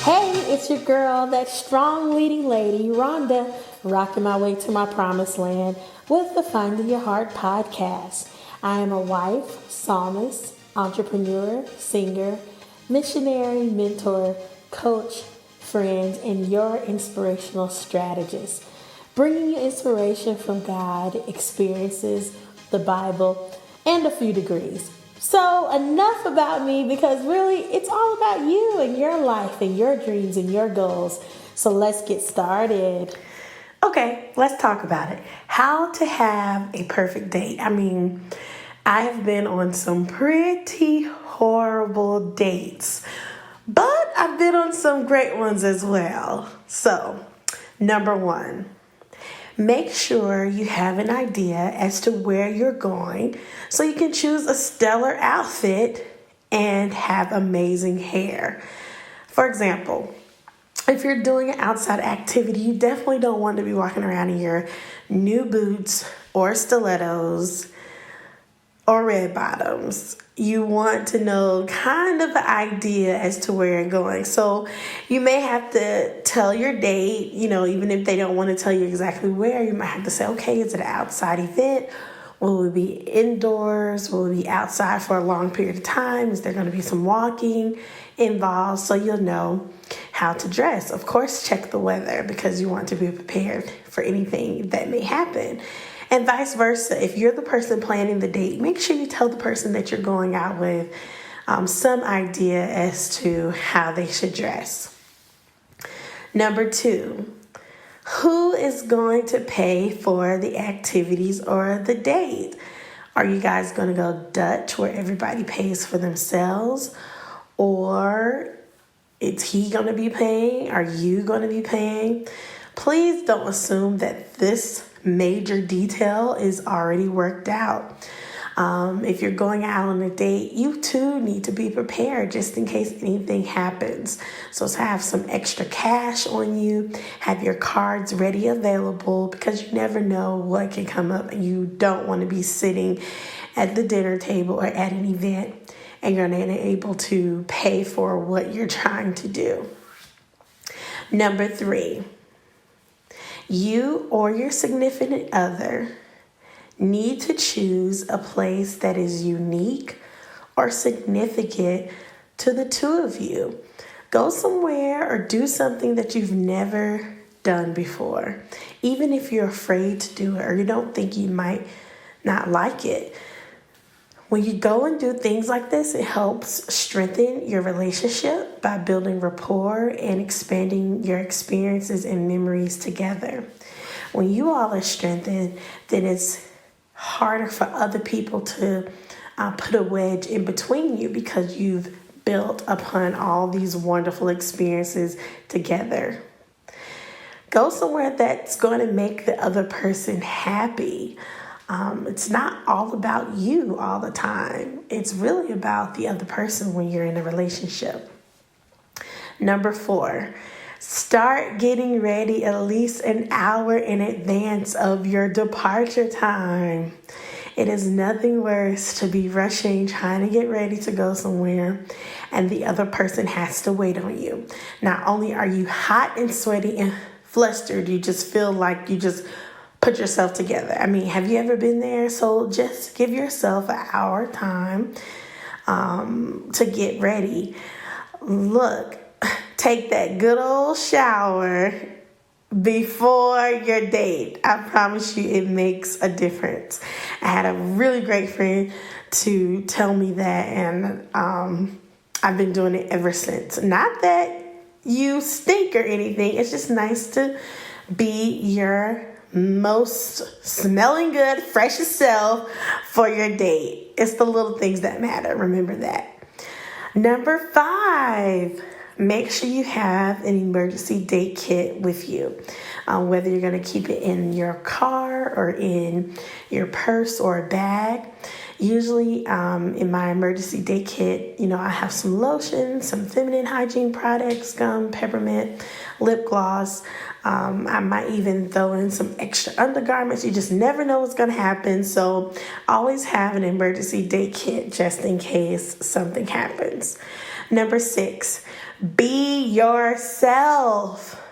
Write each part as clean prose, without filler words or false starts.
Hey, it's your girl, that strong leading lady, Rhonda, rocking my way to my promised land with the Finding Your Heart podcast. I am a wife, psalmist, entrepreneur, singer, missionary, mentor, coach, friend, and your inspirational strategist, bringing you inspiration from God, experiences, the Bible, and a few degrees. So enough about me, because really it's all about you and your life and your dreams and your goals. So let's get started. Okay, let's talk about it. How to have a perfect date. I have been on some pretty horrible dates, but I've been on some great ones as well. So, number one, make sure you have an idea as to where you're going so you can choose a stellar outfit and have amazing hair. For example, if you're doing an outside activity, you definitely don't want to be walking around in your new boots or stilettos or red bottoms. You want to know kind of an idea as to where you're going. So you may have to tell your date, even if they don't want to tell you exactly where, you might have to say, okay, is it an outside event? Will it be indoors? Will it be outside for a long period of time? Is there going to be some walking involved? So you'll know how to dress. Of course, check the weather because you want to be prepared for anything that may happen. And vice versa. If you're the person planning the date, make sure you tell the person that you're going out with some idea as to how they should dress. Number two, who is going to pay for the activities or the date? Are you guys going to go Dutch where everybody pays for themselves? Or is he going to be paying? Are you going to be paying? Please don't assume that this major detail is already worked out. If you're going out on a date, you too need to be prepared just in case anything happens. So to have some extra cash on you, have your cards ready available, because you never know what can come up, and you don't want to be sitting at the dinner table or at an event and you're not able to pay for what you're trying to do. Number three, you or your significant other need to choose a place that is unique or significant to the two of you. Go somewhere or do something that you've never done before, even if you're afraid to do it or you don't think you might not like it. When you go and do things like this, it helps strengthen your relationship by building rapport and expanding your experiences and memories together. When you all are strengthened, then it's harder for other people to put a wedge in between you because you've built upon all these wonderful experiences together. Go somewhere that's going to make the other person happy. It's not all about you all the time. It's really about the other person when you're in a relationship. Number four, start getting ready at least an hour in advance of your departure time. It is nothing worse to be rushing, trying to get ready to go somewhere, and the other person has to wait on you. Not only are you hot and sweaty and flustered, you just feel like you just put yourself together. Have you ever been there? So just give yourself an hour time to get ready. Look, take that good old shower before your date. I promise you it makes a difference. I had a really great friend to tell me that, and I've been doing it ever since. Not that you stink or anything. It's just nice to be your most smelling good, freshest self for your date. It's the little things that matter. Remember that. Number five, make sure you have an emergency date kit with you. Whether you're going to keep it in your car or in your purse or a bag. Usually in my emergency date kit, I have some lotion, some feminine hygiene products, gum, peppermint, lip gloss. I might even throw in some extra undergarments. You just never know what's going to happen. So always have an emergency date kit just in case something happens. Number 6, be yourself.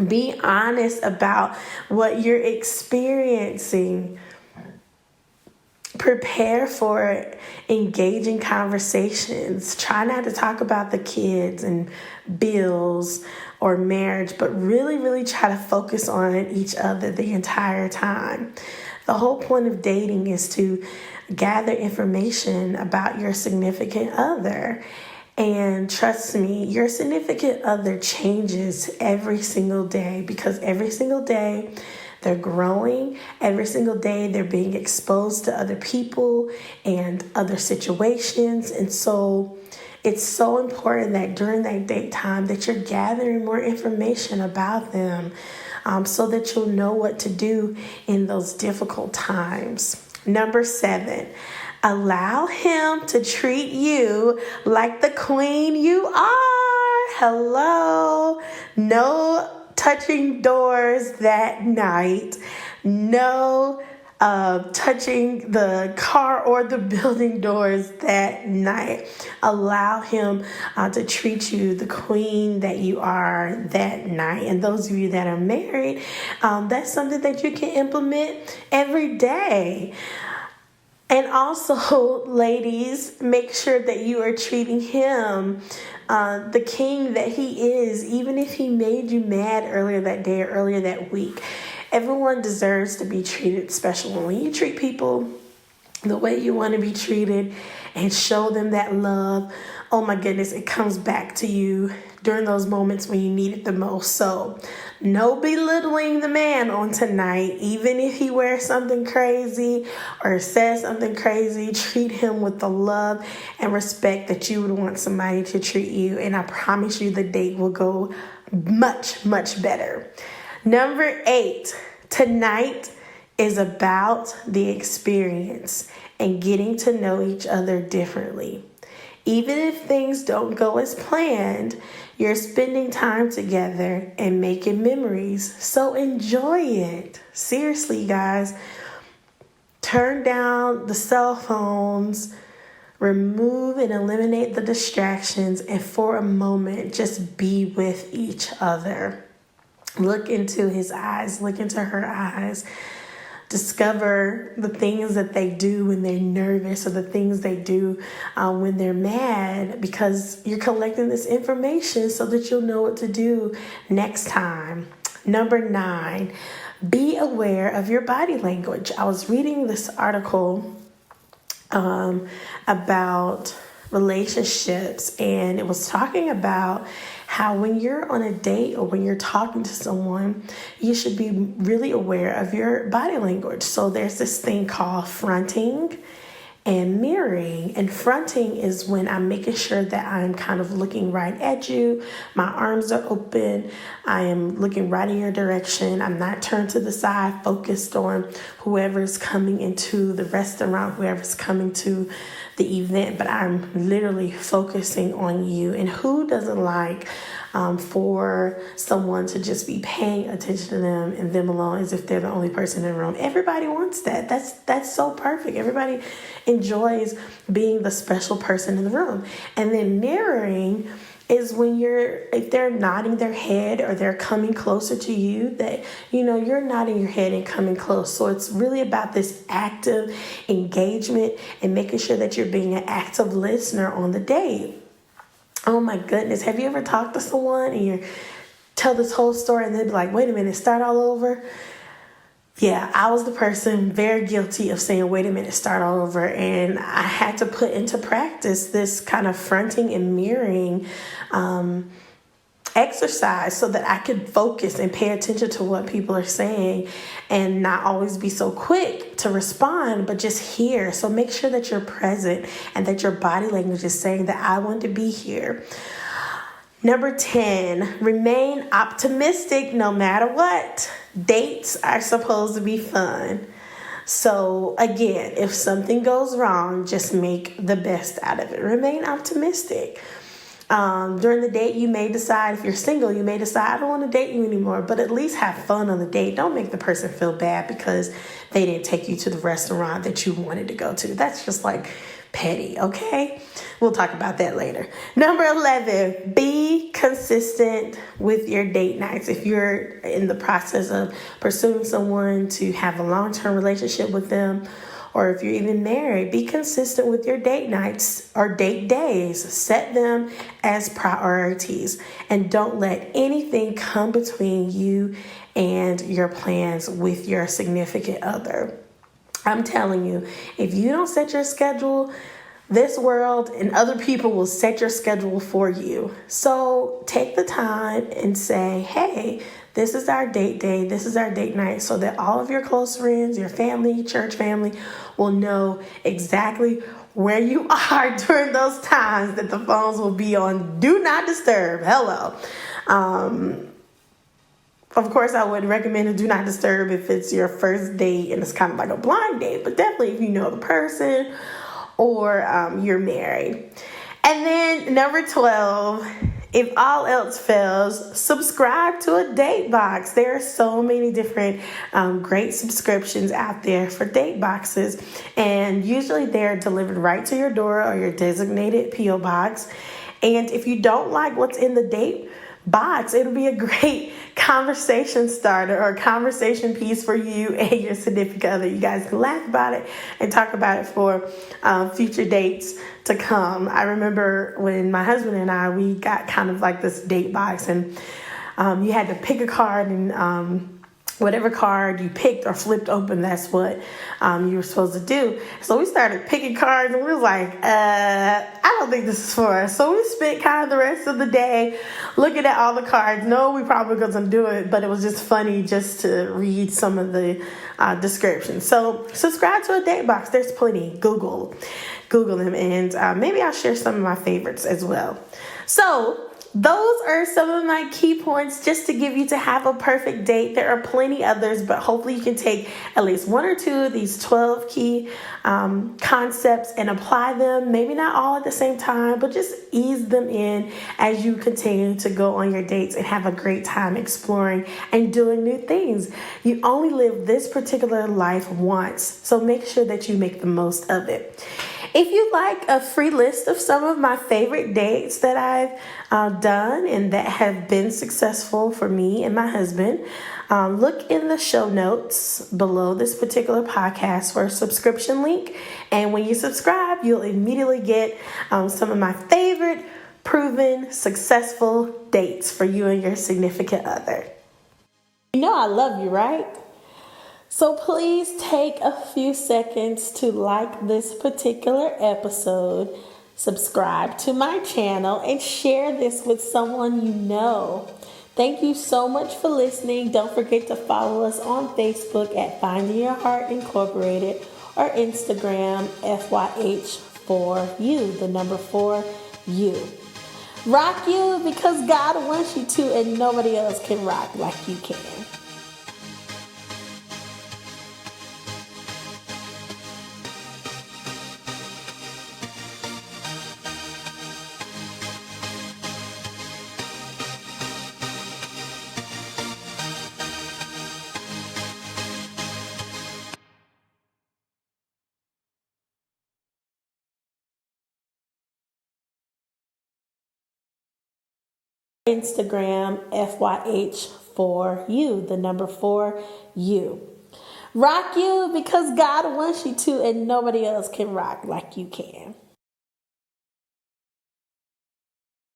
Be honest about what you're experiencing. Prepare for engaging conversations. Try not to talk about the kids and bills or marriage, but really, really try to focus on each other the entire time. The whole point of dating is to gather information about your significant other. And trust me, your significant other changes every single day, because every single day they're growing. Every single day they're being exposed to other people and other situations. And so it's so important that during that date time that you're gathering more information about them, so that you'll know what to do in those difficult times. Number 7, allow him to treat you like the queen you are. Hello. No touching doors that night. No touching the car or the building doors that night. Allow him to treat you the queen that you are that night. And those of you that are married, that's something that you can implement every day. And also, ladies, make sure that you are treating him the king that he is, even if he made you mad earlier that day or earlier that week. Everyone deserves to be treated special. When you treat people the way you want to be treated and show them that love, oh my goodness, it comes back to you during those moments when you need it the most. So no belittling the man on tonight. Even if he wears something crazy or says something crazy, treat him with the love and respect that you would want somebody to treat you. And I promise you the date will go much, much better. Number 8, tonight is about the experience and getting to know each other differently. Even if things don't go as planned, you're spending time together and making memories. So enjoy it. Seriously, guys. Turn down the cell phones, remove and eliminate the distractions, and for a moment, just be with each other. Look into his eyes, look into her eyes. Discover the things that they do when they're nervous or the things they do when they're mad, because you're collecting this information so that you'll know what to do next time. Number 9, be aware of your body language. I was reading this article about relationships, and it was talking about how when you're on a date or when you're talking to someone, you should be really aware of your body language. So there's this thing called fronting and mirroring. And fronting is when I'm making sure that I'm kind of looking right at you. My arms are open. I am looking right in your direction. I'm not turned to the side, focused on whoever's coming into the restaurant, whoever's coming to the event, but I'm literally focusing on you. And who doesn't like for someone to just be paying attention to them and them alone as if they're the only person in the room? Everybody wants that. That's so perfect. Everybody enjoys being the special person in the room. And then mirroring is when if they're nodding their head or they're coming closer to you, that, you're nodding your head and coming close. So it's really about this active engagement and making sure that you're being an active listener on the date. Oh my goodness. Have you ever talked to someone and you tell this whole story and they'd be like, wait a minute, start all over? Yeah, I was the person very guilty of saying, wait a minute, start all over. And I had to put into practice this kind of fronting and mirroring exercise so that I could focus and pay attention to what people are saying and not always be so quick to respond, but just hear. So make sure that you're present and that your body language is saying that I want to be here. Number 10, remain optimistic no matter what. Dates are supposed to be fun. So again, if something goes wrong, just make the best out of it. Remain optimistic. During the date, you may decide, if you're single, you may decide, I don't want to date you anymore, but at least have fun on the date. Don't make the person feel bad because they didn't take you to the restaurant that you wanted to go to. That's just like petty, okay? We'll talk about that later. Number 11, be consistent with your date nights. If you're in the process of pursuing someone to have a long-term relationship with them, or if you're even married, be consistent with your date nights or date days. Set them as priorities and don't let anything come between you and your plans with your significant other. I'm telling you, if you don't set your schedule, this world and other people will set your schedule for you. So take the time and say, hey, this is our date day, this is our date night, so that all of your close friends, your family, church family will know exactly where you are during those times that the phones will be on do not disturb. Hello. Of course, I would recommend a do not disturb if it's your first date and it's kind of like a blind date, but definitely if you know the person or you're married. And then number 12, if all else fails, subscribe to a date box. There are so many different great subscriptions out there for date boxes, and usually they're delivered right to your door or your designated P.O. box. And if you don't like what's in the date box, it'll be a great conversation starter or conversation piece for you and your significant other. You guys can laugh about it and talk about it for future dates to come. I remember when my husband and I, we got kind of like this date box, and you had to pick a card, and whatever card you picked or flipped open, that's what you were supposed to do. So we started picking cards, and we was like, I don't think this is for us. So we spent kind of the rest of the day looking at all the cards. No, we probably wasn't do it, but it was just funny just to read some of the descriptions. So subscribe to a date box. There's plenty. Google them, and maybe I'll share some of my favorites as well. So those are some of my key points just to give you to have a perfect date. There are plenty others, but hopefully you can take at least one or two of these 12 key concepts and apply them. Maybe not all at the same time, but just ease them in as you continue to go on your dates and have a great time exploring and doing new things. You only live this particular life once, so make sure that you make the most of it. If you'd like a free list of some of my favorite dates that I've done and that have been successful for me and my husband, look in the show notes below this particular podcast for a subscription link. And when you subscribe, you'll immediately get some of my favorite proven successful dates for you and your significant other. You know I love you, right? So please take a few seconds to like this particular episode, subscribe to my channel, and share this with someone you know. Thank you so much for listening. Don't forget to follow us on Facebook at Finding Your Heart Incorporated or Instagram FYH4U, the number 4U. Rock you because God wants you to, and nobody else can rock like you can. Instagram FYH4U, the number 4U. Rock you because God wants you to, and nobody else can rock like you can.